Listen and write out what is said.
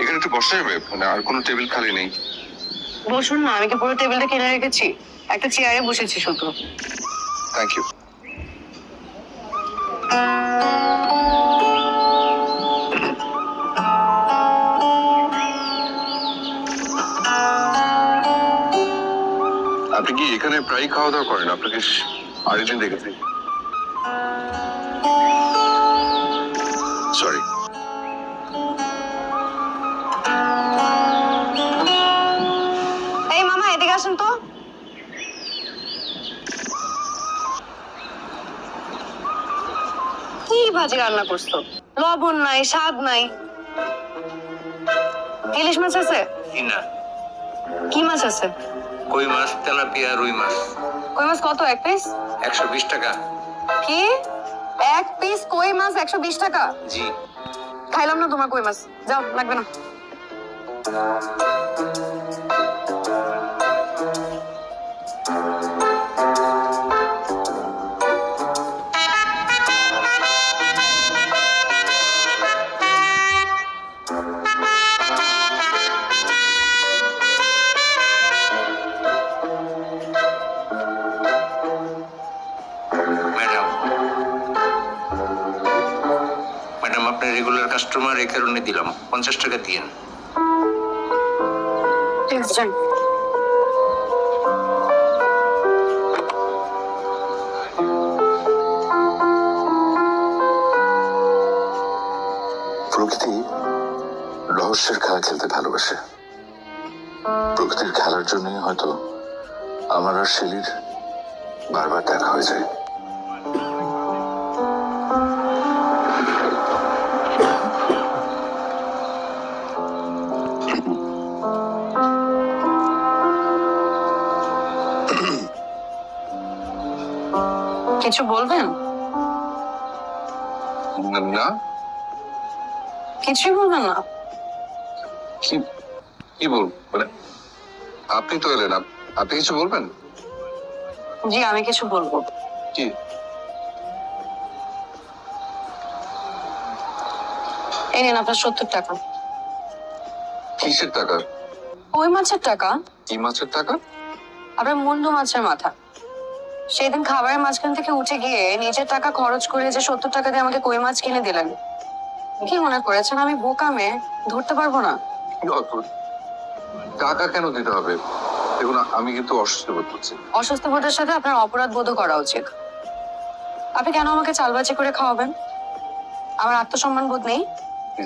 এখানে একটু বসা যাবে? মানে আর কোনো টেবিল খালি নেই। বসুন না, আমি কি পুরো টেবিলটা কিনে রেখেছি? একটা চেয়ারে বসেছি শুধু। Thank you. আপনি কি এখানে প্রায় খাওয়া দাওয়া করেন? আপনাকে আরেকদিন দেখেছি। সরি। এই মামা, এদিকে আসেন তো। কি ভাজি রান্না করছো? লবণ নাই, স্বাদ নাই। ইলিশ মাছ আছে? না, কি মাছ আছে? কই মাছ, তেলাপিয়া, রুই মাছ। কই মাছ কত এক পিস? 120 টাকা। কি? এক পিস কই মাছ 120 টাকা? জি। খাইলাম না তোমার কই মাছ, যাও, লাগবে না। ম্যাডাম, ম্যাডাম আপনার রেগুলার কাস্টমার, এই কারণে দিলাম। 50 টাকা দিয়েন। ঠিক আছে, যান। প্রকৃতি রহস্যের খেলা খেলতে ভালোবাসে। প্রকৃতির খেলার জন্যই হয়তো আমার আর শেলির বারবার দেখা হয়ে যায়। কিছু বলবেন? না, কিছুই বলবেন না? কি কি বলবো? মানে আপনি তো এলেন, আপনি কিছু বলবেন? জি, আমি কিছু বলবো। কি? এই নিন আপনার 70 টাকা। কিসের টাকা? কই মাছের টাকা। কি মাছের টাকা? আপনার মুন্ডু মাছের মাথা। সেদিন খাবারের মাঝখান থেকে উঠে গিয়ে নিজের টাকা খরচ করে যে 70 টাকা দিয়ে আমাকে কই মাছ কিনে দিলেন, কি মনে করেছেন আমি বোকা মেয়ে, ধরতে পারবো না? কি অদ্ভুত! টাকা কেন দিতে হবে? দেখুন, আমি কিন্তু অসুস্থ বোধ করছি। অসুস্থ বোধের সাথে আপনার অপরাধ বোধও করা উচিত। আপনি কেন আমাকে চালবাজি করে খাওয়াবেন? আমার আত্মসম্মান বোধ নেই? যে